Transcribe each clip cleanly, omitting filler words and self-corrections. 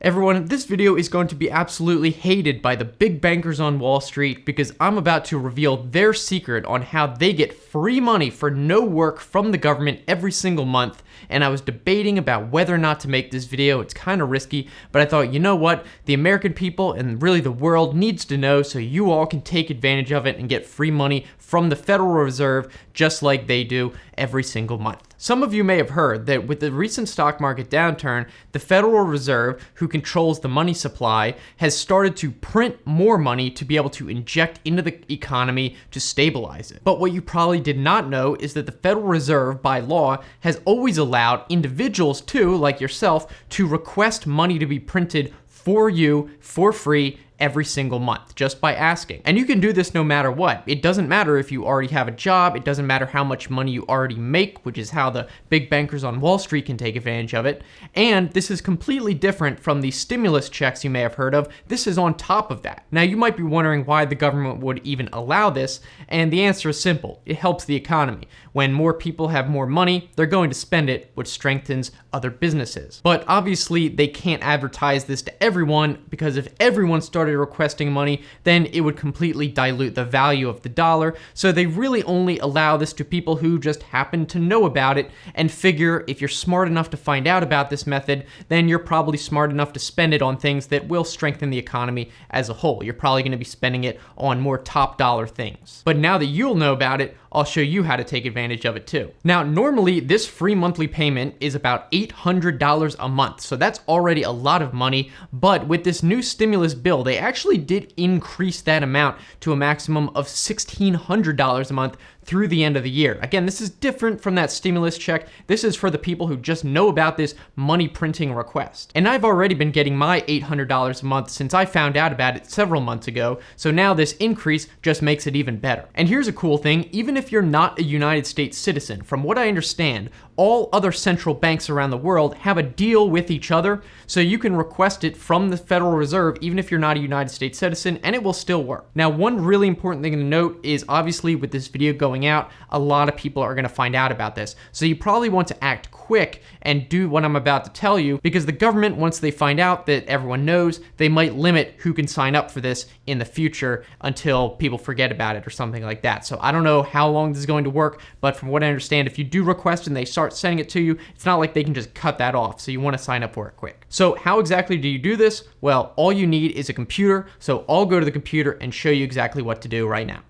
Everyone, this video is going to be absolutely hated by the big bankers on Wall Street because I'm about to reveal their secret on how they get free money for no work from the government every single month. And I was debating about whether or not to make this video. It's kind of risky, but I thought, you know what? The American people and really the world needs to know so you all can take advantage of it and get free money from the Federal Reserve just like they do every single month. Some of you may have heard that with the recent stock market downturn, the Federal Reserve, who controls the money supply, has started to print more money to be able to inject into the economy to stabilize it. But what you probably did not know is that the Federal Reserve, by law, has always allowed individuals too, like yourself, to request money to be printed for you for free every single month, just by asking. And you can do this no matter what. It doesn't matter if you already have a job, it doesn't matter how much money you already make, which is how the big bankers on Wall Street can take advantage of it. And this is completely different from the stimulus checks you may have heard of. This is on top of that. Now, you might be wondering why the government would even allow this, and the answer is simple. It helps the economy. When more people have more money, they're going to spend it, which strengthens other businesses. But obviously, they can't advertise this to everyone, because if everyone started requesting money, then it would completely dilute the value of the dollar. So they really only allow this to people who just happen to know about it and figure if you're smart enough to find out about this method, then you're probably smart enough to spend it on things that will strengthen the economy as a whole. You're probably going to be spending it on more top dollar things. But now that you'll know about it, I'll show you how to take advantage of it too. Now, normally this free monthly payment is about $800 a month, so that's already a lot of money, but with this new stimulus bill, they actually did increase that amount to a maximum of $1,600 a month through the end of the year. Again, this is different from that stimulus check. This is for the people who just know about this money printing request. And I've already been getting my $800 a month since I found out about it several months ago, so now this increase just makes it even better. And here's a cool thing, even if you're not a United States citizen, from what I understand, all other central banks around the world have a deal with each other, so you can request it from the Federal Reserve even if you're not a United States citizen, and it will still work. Now, one really important thing to note is obviously with this video going out, a lot of people are going to find out about this. So you probably want to act quick and do what I'm about to tell you, because the government, once they find out that everyone knows, they might limit who can sign up for this in the future until people forget about it or something like that. So I don't know how long this is going to work, but from what I understand, if you do request and they start sending it to you, it's not like they can just cut that off. So you want to sign up for it quick. So how exactly do you do this? Well, all you need is a computer. So I'll go to the computer and show you exactly what to do right now.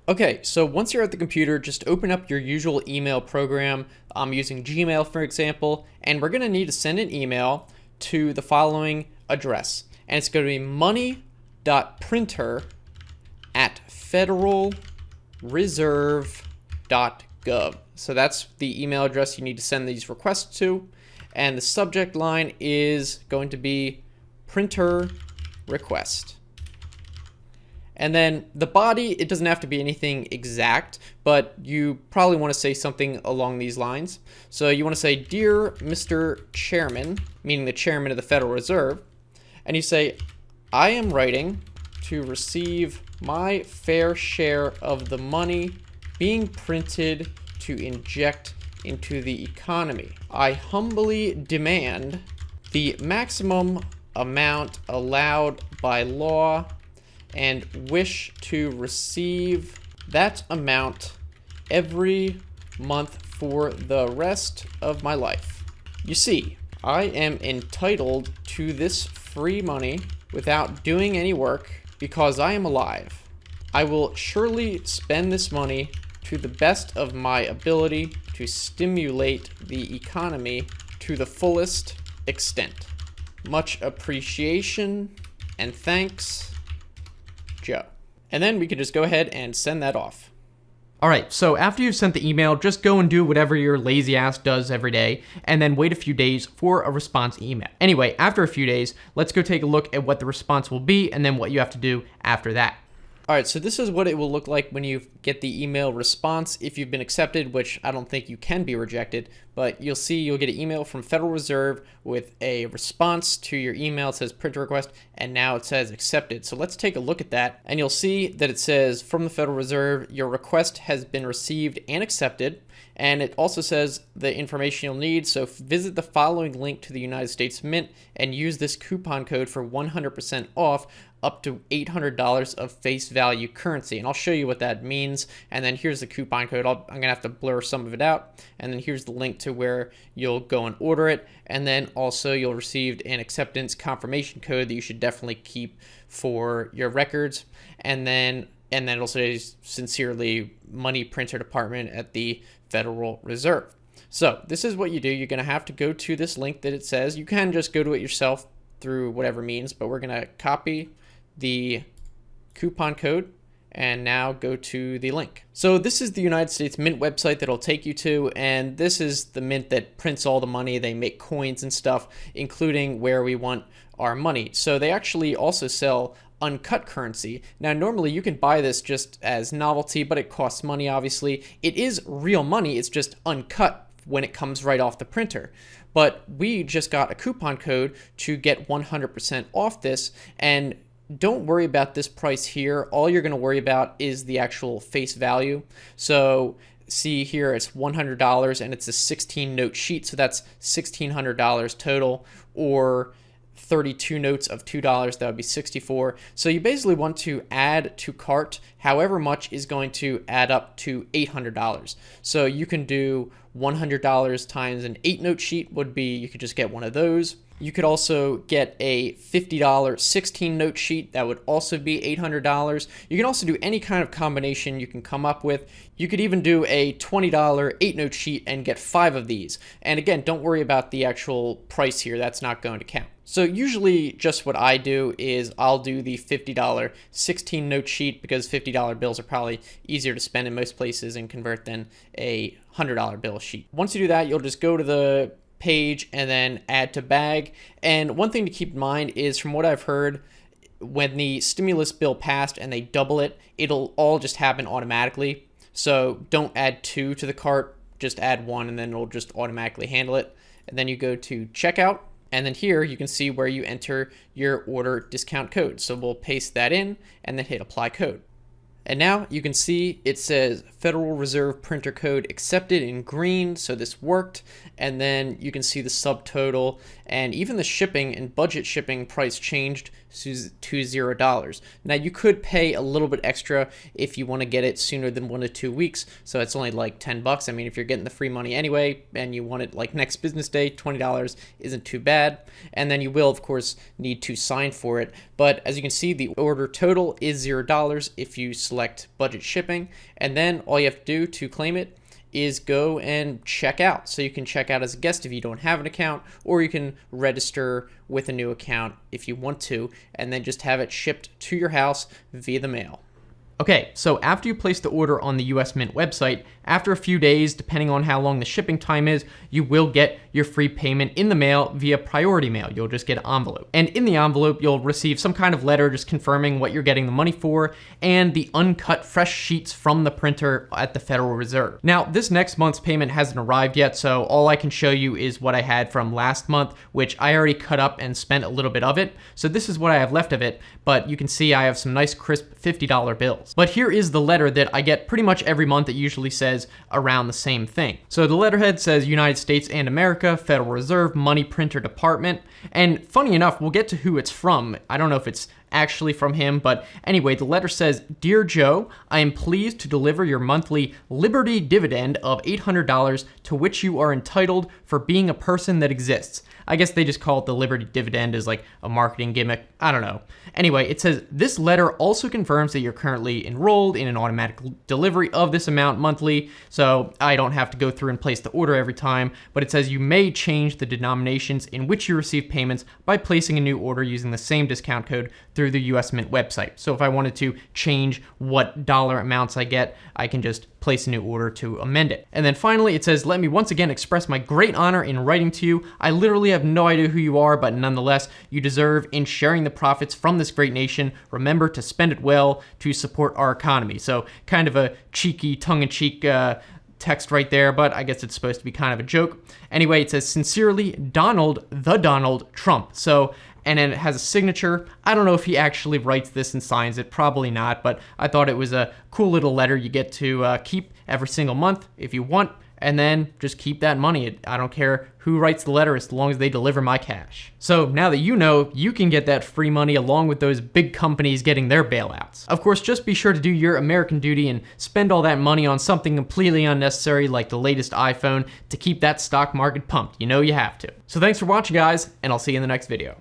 Okay, so once you're at the computer, just open up your usual email program. I'm using Gmail, for example, and we're going to need to send an email to the following address. And it's going to be money.printer@federalreserve.gov. So that's the email address you need to send these requests to. And the subject line is going to be printer request. And then the body, it doesn't have to be anything exact, but you probably want to say something along these lines. So you want to say, "Dear Mr. Chairman," meaning the chairman of the Federal Reserve, and you say, "I am writing to receive my fair share of the money being printed to inject into the economy. I humbly demand the maximum amount allowed by law and wish to receive that amount every month for the rest of my life. You see, I am entitled to this free money without doing any work because I am alive. I will surely spend this money to the best of my ability to stimulate the economy to the fullest extent. Much appreciation and thanks, Joe." And then we can just go ahead and send that off. All right, so after you've sent the email, just go and do whatever your lazy ass does every day, and then wait a few days for a response email. Anyway, after a few days, let's go take a look at what the response will be and then what you have to do after that. All right, so this is what it will look like when you get the email response if you've been accepted, which I don't think you can be rejected, but you'll see you'll get an email from Federal Reserve with a response to your email. It says printer request, and now it says accepted. So let's take a look at that, and you'll see that it says from the Federal Reserve, your request has been received and accepted. And it also says the information you'll need. So visit the following link to the United States Mint and use this coupon code for 100% off up to $800 of face value currency. And I'll show you what that means. And then here's the coupon code. I'm going to have to blur some of it out. And then here's the link to where you'll go and order it. And then also you'll receive an acceptance confirmation code that you should definitely keep for your records. And then it'll say sincerely money printer department at the Federal Reserve. So this is what you do. You're going to have to go to this link that it says. You can just go to it yourself through whatever means, but we're going to copy the coupon code and now go to the link. So this is the United States Mint website that it'll take you to, and this is the mint that prints all the money. They make coins and stuff, including where we want our money. So they actually also sell uncut currency. Now, normally you can buy this just as novelty, but it costs money, obviously. It is real money, it's just uncut when it comes right off the printer. But we just got a coupon code to get 100% off this, and don't worry about this price here. All you're going to worry about is the actual face value. So see here, it's $100 and it's a 16 note sheet. So that's $1,600 total, or 32 notes of $2, that would be 64. So you basically want to add to cart however much is going to add up to $800. So you can do $100 times an 8 note sheet would be, you could just get one of those. You could also get a $50 16 note sheet. That would also be $800. You can also do any kind of combination you can come up with. You could even do a $20 8 note sheet and get 5 of these. And again, don't worry about the actual price here. That's not going to count. So usually just what I do is I'll do the $50 16 note sheet, because $50 bills are probably easier to spend in most places and convert than a $100 bill sheet. Once you do that, you'll just go to the page and then add to bag. And one thing to keep in mind is, from what I've heard, when the stimulus bill passed and they double it, it'll all just happen automatically. So don't add 2 to the cart, just add 1 and then it'll just automatically handle it. And then you go to checkout, and then here you can see where you enter your order discount code. So we'll paste that in and then hit apply code. And now you can see it says Federal Reserve printer code accepted in green, so this worked. And then you can see the subtotal, and even the shipping and budget shipping price changed to $0. Now you could pay a little bit extra if you want to get it sooner than 1 to 2 weeks, so it's only like $10. I mean, if you're getting the free money anyway and you want it like next business day, $20 isn't too bad. And then you will of course need to sign for it, but as you can see, the order total is $0 if you select budget shipping. And then all you have to do to claim it is go and check out. So you can check out as a guest if you don't have an account, or you can register with a new account if you want to, and then just have it shipped to your house via the mail. Okay, so after you place the order on the US Mint website, after a few days, depending on how long the shipping time is, you will get your free payment in the mail via priority mail. You'll just get an envelope. And in the envelope, you'll receive some kind of letter just confirming what you're getting the money for, and the uncut fresh sheets from the printer at the Federal Reserve. Now, this next month's payment hasn't arrived yet, so all I can show you is what I had from last month, which I already cut up and spent a little bit of it. So this is what I have left of it, but you can see I have some nice crisp $50 bills. But here is the letter that I get pretty much every month. It usually says around the same thing. So the letterhead says United States and America, Federal Reserve, Money Printer Department. And funny enough, we'll get to who it's from. I don't know if it's actually from him, but anyway, the letter says, "Dear Joe, I am pleased to deliver your monthly Liberty dividend of $800 to which you are entitled for being a person that exists." I guess they just call it the Liberty dividend as like a marketing gimmick. I don't know. Anyway, it says, "This letter also confirms that you're currently enrolled in an automatic delivery of this amount monthly." So I don't have to go through and place the order every time, but it says you may change the denominations in which you receive payments by placing a new order using the same discount code through the US Mint website. So if I wanted to change what dollar amounts I get, I can just place a new order to amend it. And then finally, it says, "Let me once again express my great honor in writing to you. I literally have no idea who you are, but nonetheless, you deserve in sharing the profits from this great nation. Remember to spend it well to support our economy." So kind of a cheeky, tongue-in-cheek text right there, but I guess it's supposed to be kind of a joke. Anyway, it says, "Sincerely, Donald Trump." So, and then it has a signature. I don't know if he actually writes this and signs it, probably not, but I thought it was a cool little letter you get to keep every single month if you want. and then just keep that money. I don't care who writes the letter as long as they deliver my cash. So now that you know, you can get that free money along with those big companies getting their bailouts. Of course, just be sure to do your American duty and spend all that money on something completely unnecessary like the latest iPhone to keep that stock market pumped. You know you have to. So thanks for watching, guys, and I'll see you in the next video.